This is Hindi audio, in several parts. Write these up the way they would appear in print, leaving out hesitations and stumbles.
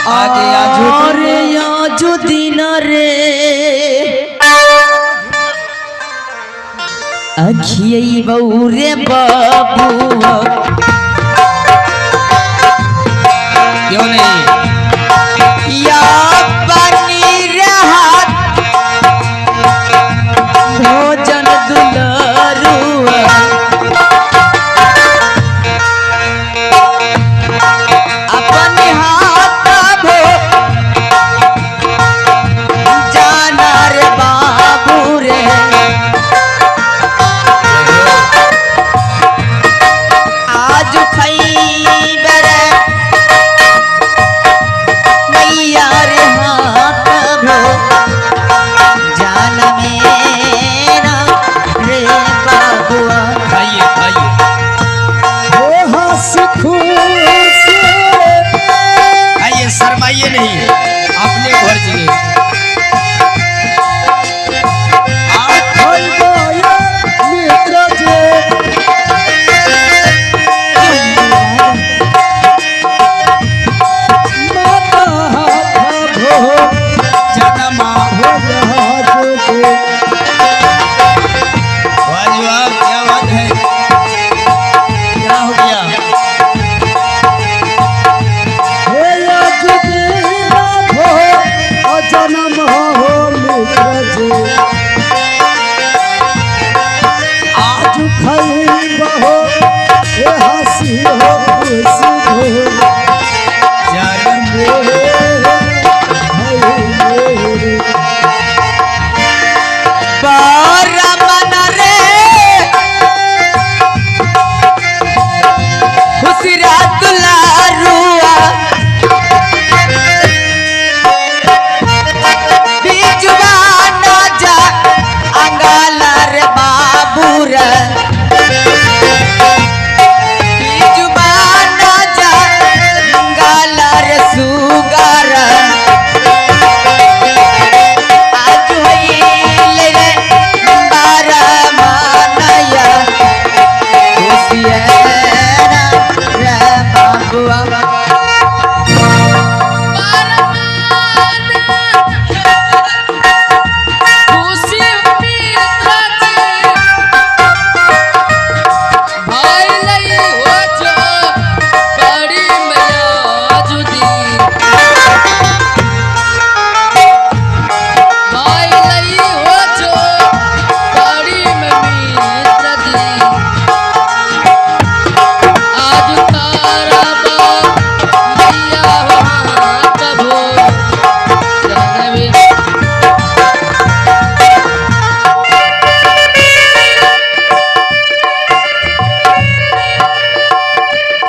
आगे आजो दिन रे अखियई बऊ रे बाबू क्यों नहीं या बनी रहत भोजन दुलरुआ अपन हाथ भो जाना रे बाबू रे आज खैबर मैया रे हाथ भो जान मेरा रे बाबुआ खाइए खाइए खाइए शर्माइए नहीं अपने घर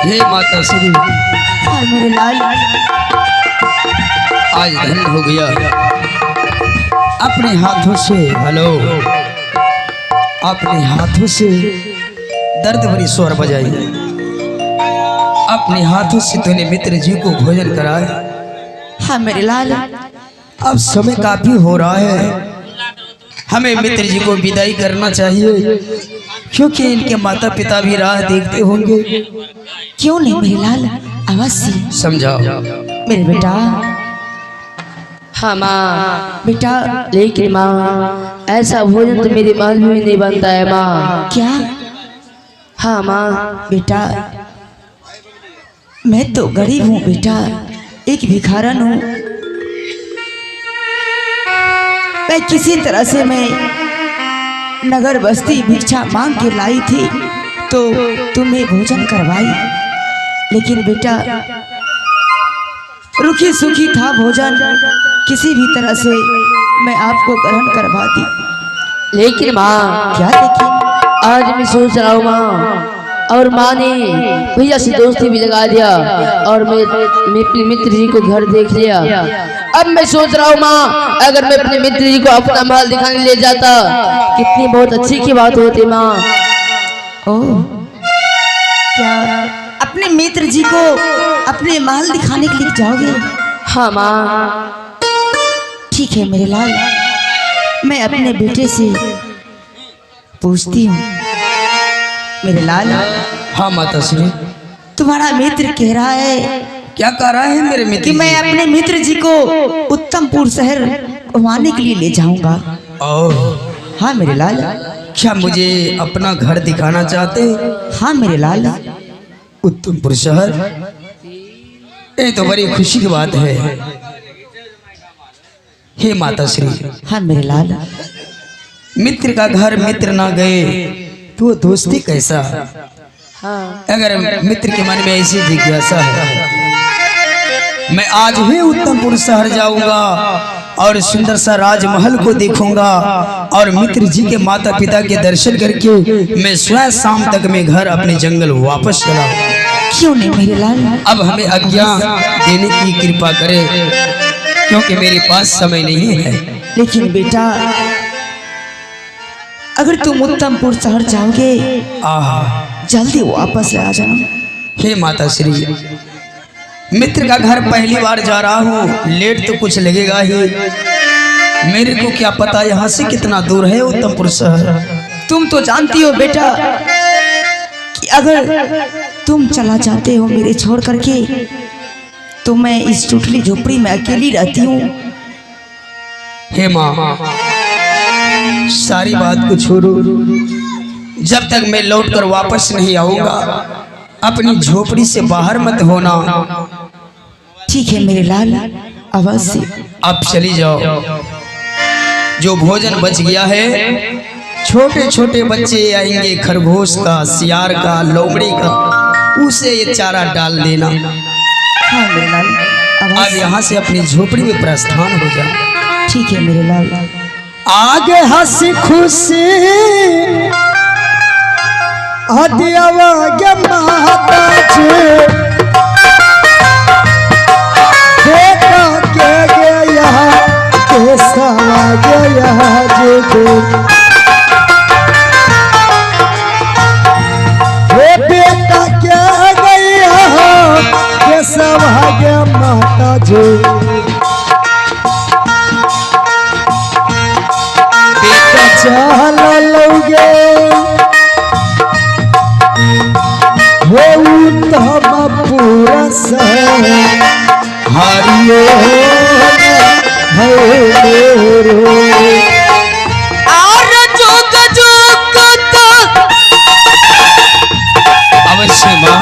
जिए माता श्री मेरे लाल आज धन्य हो गया अपने हाथों से हेलो अपने हाथों से दर्द भरी स्वर बजाई अपने हाथों से तूने मित्र जी को भोजन कराया। हाँ मेरे लाल अब समय काफी हो रहा है हमें मित्र जी को विदाई करना चाहिए क्योंकि इनके माता पिता भी राह देखते होंगे। क्यों नहीं मेरे लाल अवश्य समझाओ मेरे बेटा। हाँ माँ बेटा लेकिन माँ ऐसा भोजन तो मेरे महल में नहीं बनता है माँ। क्या? हाँ माँ बेटा मैं तो गरीब हूँ बेटा, एक भिखारन हूँ। मैं किसी तरह से मैं नगर बस्ती भिक्षा मांग के लाई थी तो तुम्हें भोजन करवाई, लेकिन बेटा रुखी सुखी था भोजन, किसी भी तरह से मैं आपको ग्रहण करवाती। लेकिन माँ क्या? लेकिन आज मैं सोच रहा हूँ माँ, और माँ ने भैया से दोस्ती भी लगा दिया और मैं अपने मित्र जी को घर देख लिया। अब मैं सोच रहा हूँ माँ, अगर मैं अपने मित्र जी को अपना महल दिखाने ले जाता कितनी बहुत अच्छी की बात होती माँ। ओह, क्या अपने मित्र जी को अपने महल दिखाने के लिए जाओगे? हाँ माँ। ठीक है मेरे लाल, मैं अपने बेटे से पूछती हूँ। मेरे लाल, हाँ माता श्री। तुम्हारा मित्र कह रहा है क्या कह रहा है मेरे मित्र कि जी? मैं अपने मित्र जी को उत्तमपुर शहर घुमाने के लिए ले जाऊंगा। ओह, हाँ मेरे लाल। क्या मुझे अपना घर दिखाना चाहते? हाँ मेरे लाल। उत्तमपुर शहर, ये तो बड़ी खुशी की बात है। हे माता श्री, हाँ मेरे लाल। मित्र का घर मित्र ना गए तो दोस्ती कैसा? हाँ अगर मित्र के मन में ऐसी जिज्ञासा है, मैं आज ही उत्तमपुर शहर जाऊंगा और सुंदर सा राजमहल को देखूंगा और मित्र जी के माता पिता के दर्शन करके मैं स्वयं शाम तक में घर अपने जंगल वापस चला। क्यों नहीं मेरे लाल? अब हमें आज्ञा देने की कृपा करें, क्योंकि मेरे पास समय नहीं है। लेकिन बेटा, अगर तुम उत्तमपुर शहर जाओगे आहा, जल्दी वापस आ जाना। हे माता श्री, मित्र का घर पहली बार जा रहा हूँ, लेट तो कुछ लगेगा ही। मेरे को क्या पता यहाँ से कितना दूर है उत्तमपुर शहर। तुम तो जानती हो बेटा कि अगर तुम चला जाते हो मेरे छोड़ करके तो मैं इस टूटली झोपड़ी में अकेली रहती हूँ। हे माँ, सारी बात को छोड़ो, जब तक मैं लौटकर वापस नहीं आऊंगा अपनी झोपड़ी से बाहर मत होना। ठीक है मेरे लाल, अवश्य। आप चली जाओ। जो भोजन बच गया है, छोटे छोटे बच्चे आएंगे, खरगोश का, सियार का, लोमड़ी का, उसे ये चारा डाल देना। हाँ मेरे लाल, अब अवश्य। यहाँ से अपनी झोपड़ी में प्रस्थान हो जाओ। ठीक है मेरे लाल। आगे हंसी खुशी आगे माता जी देखा के गया कैसा गया जी बेटा क्या गया कैसा गया माता जी बेटा चल लोगे वो उत्तम पुरुष हरियो अवश्य माँ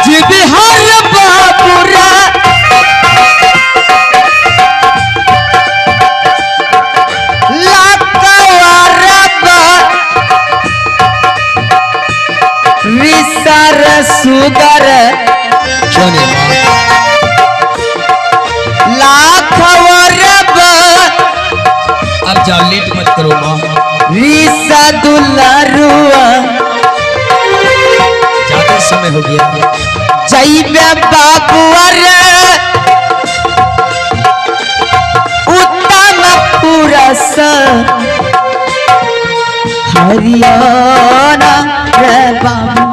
जी बिहार बापुरा सुगर क्यों लाख अब जाओ, लेट मत करो माँ। रीसा दुलारुआ ज्यादा समय हो गया। जैबे बाबुअर उत्तम पुरुष हरियाणा रे बाबू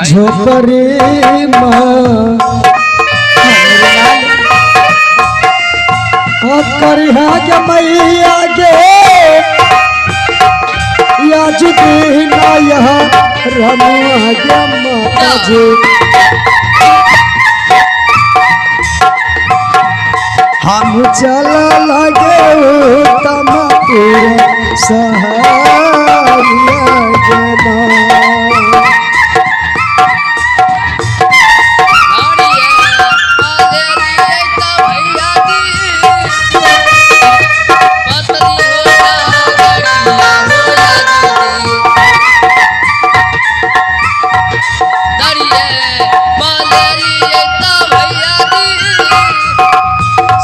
झोपरे माँ के मैया गे याज देना यहाँ रमुआ गे माता जी हम चल लगे उत्तमपुर सहारिया जना।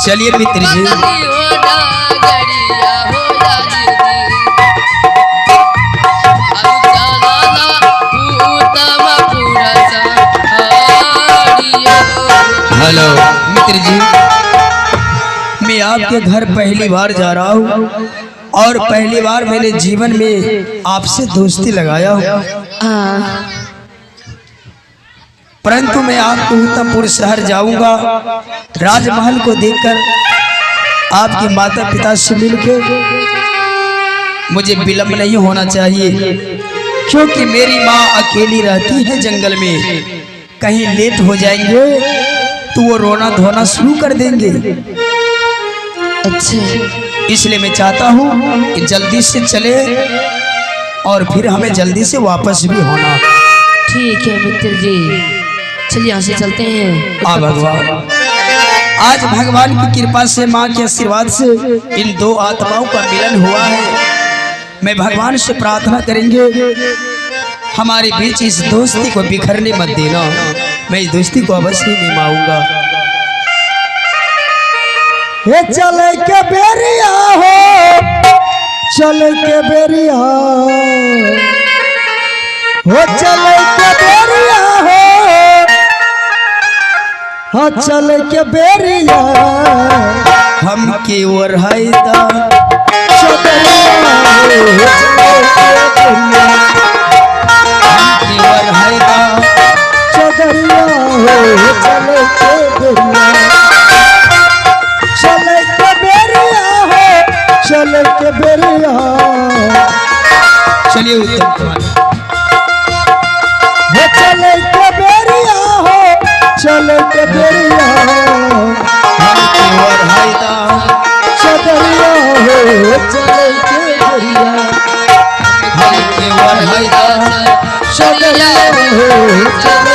चलिए मित्र जी, हेलो मित्र जी, मैं आपके घर पहली बार जा रहा हूँ और पहली बार मैंने जीवन में आपसे दोस्ती लगाया हूँ, परंतु मैं आपको उत्तमपुर शहर जाऊंगा। राजमहल को देखकर आपके माता पिता से मिलकर मुझे विलंब नहीं होना चाहिए, क्योंकि मेरी माँ अकेली रहती है जंगल में। कहीं लेट हो जाएंगे तो वो रोना धोना शुरू कर देंगे। अच्छा इसलिए मैं चाहता हूँ कि जल्दी से चले और फिर हमें जल्दी से वापस भी होना। ठीक है मित्र जी, चलिए यहाँ से चलते हैं। आ भगवान, आज भगवान की कृपा से, माँ के आशीर्वाद से इन दो आत्माओं का मिलन हुआ है। मैं भगवान से प्रार्थना करेंगे हमारे बीच इस दोस्ती को बिखरने मत देना। मैं इस दोस्ती को अवश्य निभाऊंगा। हे चले के बेरिया हो, चले के बेरिया हो, चले के बेरिया हो, चले के बेरिया हम की ओर हैदा चदरिया हो, चले के बेरिया हो, चले के बेरिया। चलिए उत्तम कुमार, हो चले के बेरिया हो, चले के बेरिया हम की ओर हैदा चदरिया हो, चले के बेरिया हम की ओर हैदा चदरिया हो, चले